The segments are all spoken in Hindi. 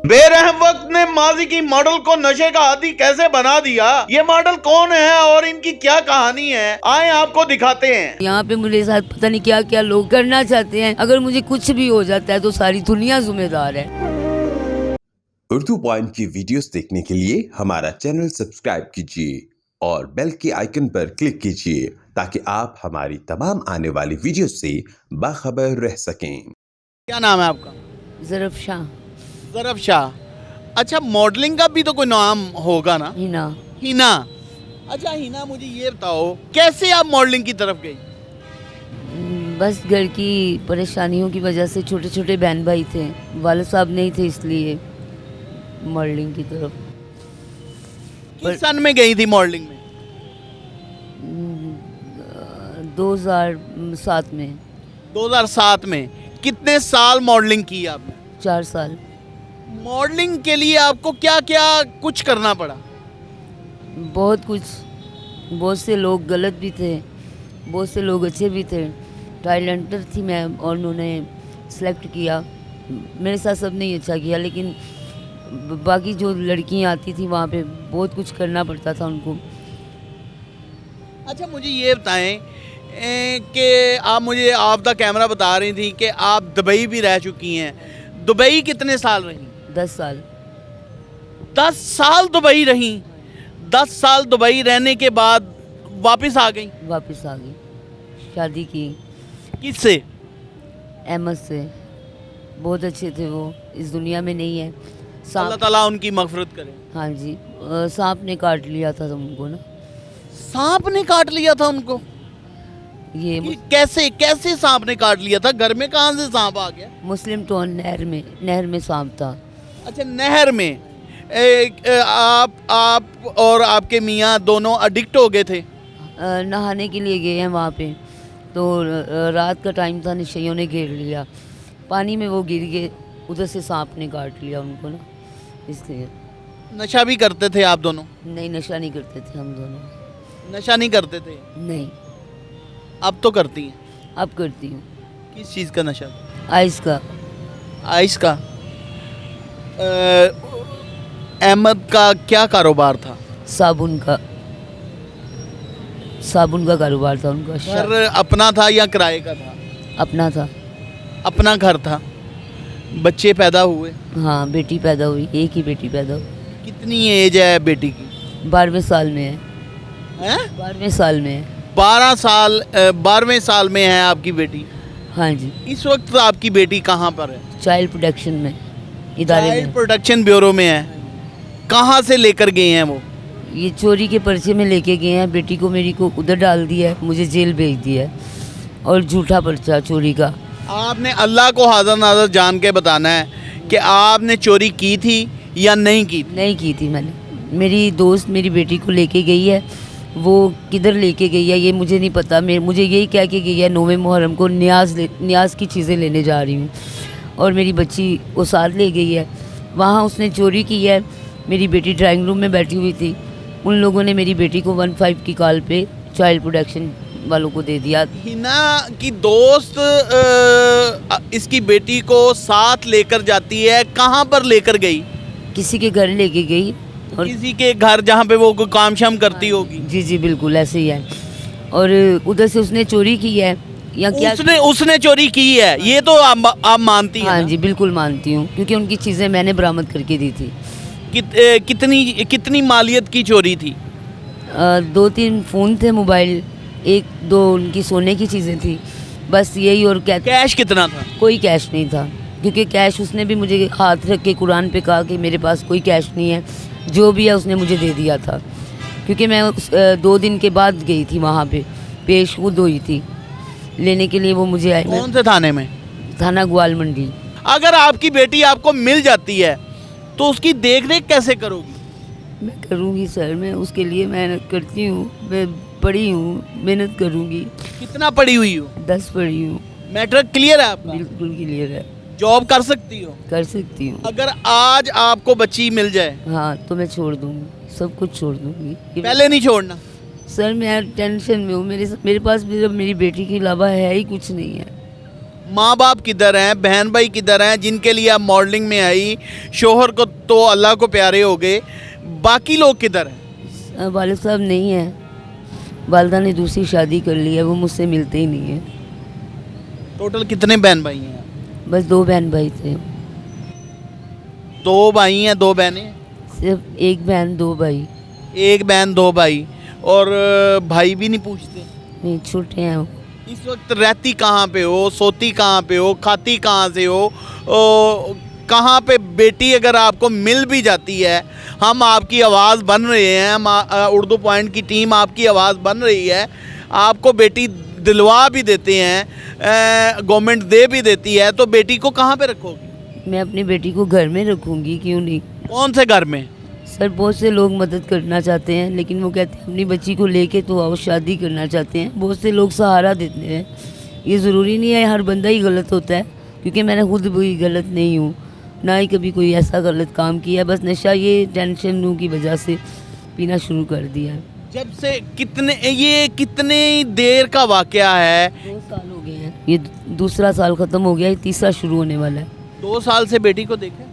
बेरहम वक्त ने माजी की मॉडल को नशे का आदी कैसे बना दिया, ये मॉडल कौन है और इनकी क्या कहानी है, आए आपको दिखाते हैं। यहाँ पे मेरे साथ पता नहीं क्या क्या लोग करना चाहते हैं। अगर मुझे कुछ भी हो जाता है तो सारी दुनिया जिम्मेदार है। उर्दू पॉइंट की वीडियोस देखने के लिए हमारा चैनल सब्सक्राइब कीजिए और बेल के आइकन पर क्लिक कीजिए ताकि आप हमारी तमाम आने वाली वीडियो से बाखबर रह सकें। क्या नाम है आपका? ज़रफ़ शाह। ज़रफ़ शाह। अच्छा, मॉडलिंग का भी तो कोई नाम होगा ना? हिना। हिना। अच्छा हिना, मुझे ये बताओ कैसे आप मॉडलिंग की तरफ गई? बस घर की परेशानियों की वजह से, छोटे छोटे बहन भाई थे, वालिद साहब नहीं थे, इसलिए मॉडलिंग की तरफ। किस सन में गई थी मॉडलिंग में? 2007 में। 2007 में। कितने साल मॉडलिंग की आपने? 4 साल। मॉडलिंग के लिए आपको क्या क्या कुछ करना पड़ा? बहुत कुछ। बहुत से लोग गलत भी थे, बहुत से लोग अच्छे भी थे। टैलेंटेड थी मैं और उन्होंने सेलेक्ट किया। मेरे साथ सब नहीं अच्छा किया, लेकिन बाकी जो लड़कियां आती थी वहाँ पे बहुत कुछ करना पड़ता था उनको। अच्छा, मुझे ये बताएं कि आप मुझे ऑफ द कैमरा बता रही थी कि आप दुबई भी रह चुकी हैं। दुबई कितने साल रही? 10 साल। 10 साल दुबई रही। 10 साल दुबई रहने के बाद वापस आ गई? वापस आ गई। शादी की। किससे? अहमद से। बहुत अच्छे थे वो, इस दुनिया में नहीं है। अल्लाह ताला उनकी मगफरत करे। हाँ जी। सांप ने काट लिया था उनको ना। सांप ने काट लिया था उनको? ये कैसे कैसे सांप ने काट लिया था? घर में कहाँ से सांप आ गया? मुस्लिम टाउन नहर में सांप था। अच्छा, नहर में। आप और आपके मियाँ दोनों एडिक्ट हो गए थे? नहाने के लिए गए हैं वहाँ पे, तो रात का टाइम था, नशेइयों ने घेर लिया। पानी में वो गिर गए, उधर से सांप ने काट लिया उनको ना, इसलिए। नशा भी करते थे आप दोनों? नहीं, नशा नहीं करते थे हम दोनों। नशा नहीं करते थे? नहीं। अब तो करती हैं? अब करती हूँ। किस चीज़ का नशा? आइस का। आइस का। अहमद का क्या कारोबार था? साबुन का कारोबार था उनका। घर अपना था या किराए का था? अपना था। अपना घर था। बच्चे पैदा हुए? हाँ, बेटी पैदा हुई, एक ही बेटी पैदा हुई। कितनी एज है बेटी की? 12वें साल में है। हैं? 12वें साल में है। 12वें साल में है आपकी बेटी? हाँ जी। इस वक्त आपकी बेटी कहाँ पर है? चाइल्ड प्रोटेक्शन में, इदारे चाइल्ड में। प्रोटेक्शन ब्यूरो में है। कहाँ से लेकर गए हैं वो? ये चोरी के पर्चे में लेके गए हैं। बेटी को मेरी को उधर डाल दिया है, मुझे जेल भेज दिया है, और झूठा पर्चा चोरी का। आपने अल्लाह को हाज़िर नाज़िर जान के बताना है कि आपने चोरी की थी या नहीं की थी? नहीं की थी मैंने। मेरी दोस्त मेरी बेटी को लेके गई है, वो किधर लेके गई है ये मुझे नहीं पता। मुझे यही कह के गई है 9वें मुहर्रम को न्याज की चीज़ें लेने जा रही हूँ, और मेरी बच्ची वो साथ ले गई है। वहाँ उसने चोरी की है। मेरी बेटी ड्राइंग रूम में बैठी हुई थी, उन लोगों ने मेरी बेटी को 15 की कॉल पे चाइल्ड प्रोटेक्शन वालों को दे दिया। हिना की दोस्त इसकी बेटी को साथ लेकर जाती है। कहाँ पर लेकर गई? किसी के घर लेके गई, और किसी के घर जहाँ पे वो कोई काम शाम करती होगी। जी जी बिल्कुल ऐसे ही है। और उधर से उसने चोरी की है या क्या? उसने चोरी की है, ये तो आप मानती हैं? हाँ ना? जी बिल्कुल मानती हूँ, क्योंकि उनकी चीज़ें मैंने बरामद करके दी थी। कितनी मालियत की चोरी थी? 2-3 फ़ोन थे, मोबाइल, 1-2 उनकी सोने की चीज़ें थी, बस यही। और क्या? कैश कितना था? कोई कैश नहीं था, क्योंकि कैश उसने भी मुझे हाथ रख के कुरान पे कहा कि मेरे पास कोई कैश नहीं है, जो भी है उसने मुझे दे दिया था। क्योंकि मैं 2 दिन के बाद गई थी वहाँ पे, पेश खुद हुई थी लेने के लिए। वो मुझे आए। कौन से थाने में? थाना ग्वाल मंडी। अगर आपकी बेटी आपको मिल जाती है तो उसकी देख रेख कैसे करोगी? मैं करूँगी सर, मैं उसके लिए मेहनत करती हूँ। मैं पढ़ी हूँ, मेहनत करूँगी। कितना पढ़ी हुई हो? 10 पढ़ी हूँ। मैट्रिक क्लियर है आपका? बिल्कुल क्लियर है। जॉब कर सकती हो? कर सकती हूँ। अगर आज आपको बच्ची मिल जाए? हाँ, तो मैं छोड़ दूँगी, सब कुछ छोड़ दूँगी। पहले नहीं छोड़ना? सर मैं टेंशन में हूँ। मेरे पास मेरी बेटी के अलावा है ही कुछ नहीं है। माँ बाप किधर हैं, बहन भाई किधर हैं, जिनके लिए आप मॉडलिंग में आई? शोहर को तो अल्लाह को प्यारे हो गए, बाकी लोग किधर हैं? वालिद साहब नहीं है, वालदा ने दूसरी शादी कर ली है, वो मुझसे मिलते ही नहीं है। टोटल कितने बहन भाई हैं? बस 2 बहन भाई थे। 2 भाई हैं, 2 बहनें? सिर्फ 1 बहन 2 भाई। 1 बहन 2 भाई, और भाई भी नहीं पूछते? नहीं, छोटे हैं वो। इस वक्त रहती कहाँ पे हो, सोती कहाँ पे हो, खाती कहाँ से हो, कहाँ पे बेटी अगर आपको मिल भी जाती है? हम आपकी आवाज़ बन रहे हैं, हम उर्दू पॉइंट की टीम आपकी आवाज़ बन रही है, आपको बेटी दिलवा भी देते हैं, गवर्नमेंट दे भी देती है, तो बेटी को कहाँ पे रखोगी? मैं अपनी बेटी को घर में रखूँगी, क्यों नहीं। कौन से घर में? सर बहुत से लोग मदद करना चाहते हैं, लेकिन वो कहते हैं अपनी बच्ची को लेके तो आओ, शादी करना चाहते हैं। बहुत से लोग सहारा देते हैं। ये ज़रूरी नहीं है हर बंदा ही गलत होता है, क्योंकि मैंने खुद भी गलत नहीं हूँ, ना ही कभी कोई ऐसा गलत काम किया। बस नशा ये टेंशन नू की वजह से पीना शुरू कर दिया। जब से कितने देर का वाकया है? 2 साल हो गए हैं, ये दूसरा साल ख़त्म हो गया, ये तीसरा शुरू होने वाला है। 2 साल से बेटी को देखे?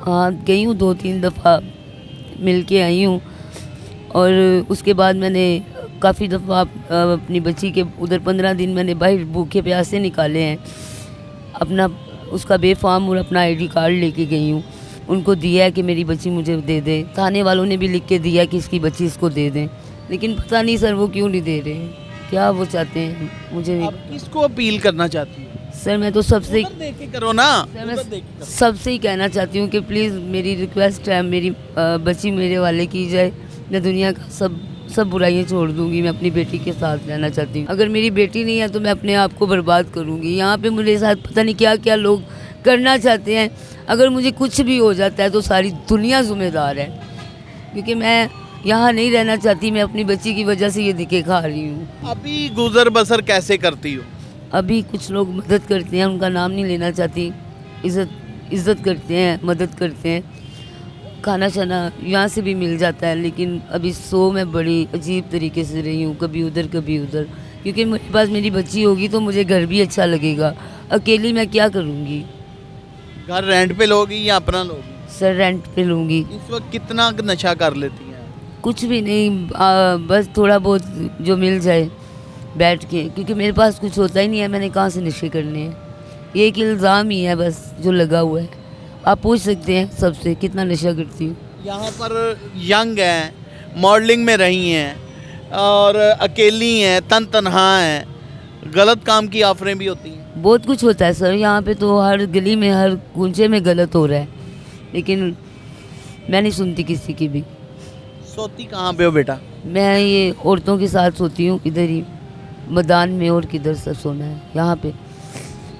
हाँ, गई हूँ 2-3 दफ़ा, मिल के आई हूँ, और उसके बाद मैंने काफ़ी दफ़ा अपनी बच्ची के उधर 15 दिन मैंने बाहर भूखे प्यासे निकाले हैं। अपना उसका बेफाम और अपना आईडी कार्ड लेके गई हूँ, उनको दिया है कि मेरी बच्ची मुझे दे दें। थाने वालों ने भी लिख के दिया कि इसकी बच्ची इसको दे दें, लेकिन पता नहीं सर वो क्यों नहीं दे रहे हैं, क्या वो चाहते हैं मुझे नहीं। आप किसको अपील करना चाहती हैं? सर मैं तो सबसे उधर देख के करो ना, सर मैं उधर देख के करो। सबसे ही कहना चाहती हूँ कि प्लीज़ मेरी रिक्वेस्ट है, मेरी बच्ची मेरे वाले की जाए। मैं दुनिया का सब बुराइयाँ छोड़ दूँगी, मैं अपनी बेटी के साथ रहना चाहती हूँ। अगर मेरी बेटी नहीं है तो मैं अपने आप को बर्बाद करूँगी। यहाँ पे मेरे साथ पता नहीं क्या क्या लोग करना चाहते हैं। अगर मुझे कुछ भी हो जाता है तो सारी दुनिया ज़िम्मेदार है, क्योंकि मैं यहाँ नहीं रहना चाहती। मैं अपनी बच्ची की वजह से ये दिखे खा रही हूँ। अभी गुजर बसर कैसे करती हो? अभी कुछ लोग मदद करते हैं, उनका नाम नहीं लेना चाहती, इज़्ज़त करते हैं, मदद करते हैं। खाना शाना यहाँ से भी मिल जाता है, लेकिन अभी मैं बड़ी अजीब तरीके से रही हूँ, कभी उधर कभी उधर, क्योंकि मेरे पास मेरी बच्ची होगी तो मुझे घर भी अच्छा लगेगा। अकेली मैं क्या करूँगी? घर रेंट पे लोगी या अपना लोगी? सर रेंट पे लूँगी। इस वक्त कितना नशा कर लेती हैं? कुछ भी नहीं, बस थोड़ा बहुत जो मिल जाए बैठ के, क्योंकि मेरे पास कुछ होता ही नहीं है, मैंने कहाँ से नशे करने हैं। ये एक इल्ज़ाम ही है बस जो लगा हुआ है। आप पूछ सकते हैं सबसे कितना नशा करती हूँ। यहाँ पर यंग हैं, मॉडलिंग में रही हैं और अकेली हैं, तनहा हैं, गलत काम की ऑफरें भी होती हैं। बहुत कुछ होता है सर, यहाँ पे तो हर गली में हर कूंचे में गलत हो रहा है, लेकिन मैं नहीं सुनती किसी की भी। सोती कहाँ पे हो बेटा? मैं ये औरतों के साथ सोती हूँ, इधर ही मैदान में, और किधर सब सोना है, यहाँ पे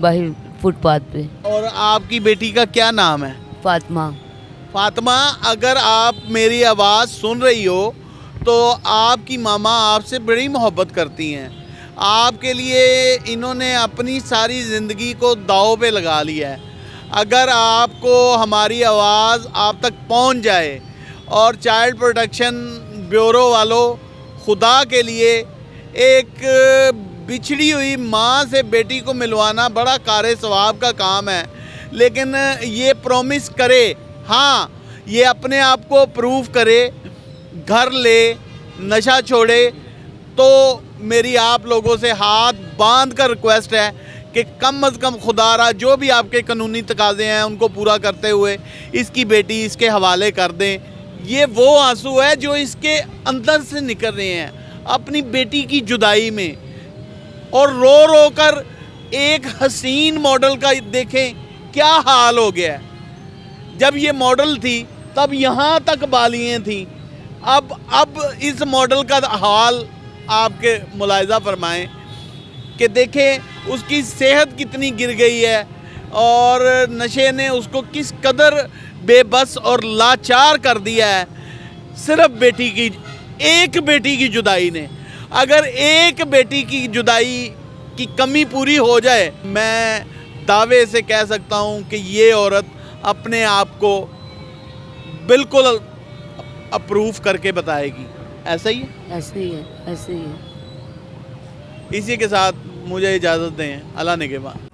बाहर फुटपाथ पे। और आपकी बेटी का क्या नाम है? फातिमा। फातिमा, अगर आप मेरी आवाज़ सुन रही हो तो आपकी मामा आपसे बड़ी मोहब्बत करती हैं। आपके लिए इन्होंने अपनी सारी ज़िंदगी को दांव पे लगा लिया है। अगर आपको हमारी आवाज़ आप तक पहुंच जाए और चाइल्ड प्रोटेक्शन ब्यूरो वालों, खुदा के लिए एक बिछड़ी हुई माँ से बेटी को मिलवाना बड़ा कार सवाब का काम है, लेकिन ये प्रॉमिस करे, हाँ ये अपने आप को प्रूव करे, घर ले, नशा छोड़े, तो मेरी आप लोगों से हाथ बांध कर रिक्वेस्ट है कि कम अज़ कम खुदारा जो भी आपके कानूनी तकाज़े हैं उनको पूरा करते हुए इसकी बेटी इसके हवाले कर दें। ये वो आंसू है जो इसके अंदर से निकल रहे हैं अपनी बेटी की जुदाई में, और रो रो कर एक हसीन मॉडल का देखें क्या हाल हो गया है। जब ये मॉडल थी तब यहाँ तक बालियाँ थीं, अब इस मॉडल का हाल आपके मुलाहिज़ा फरमाएं कि देखें उसकी सेहत कितनी गिर गई है और नशे ने उसको किस कदर बेबस और लाचार कर दिया है। सिर्फ एक बेटी की जुदाई ने, अगर एक बेटी की जुदाई की कमी पूरी हो जाए, मैं दावे से कह सकता हूँ कि ये औरत अपने आप को बिल्कुल अप्रूव करके बताएगी। ऐसा ही है? ऐसे ही है, ऐसे ही है। इसी के साथ मुझे इजाज़त दें। अल्लाह ने के बाद।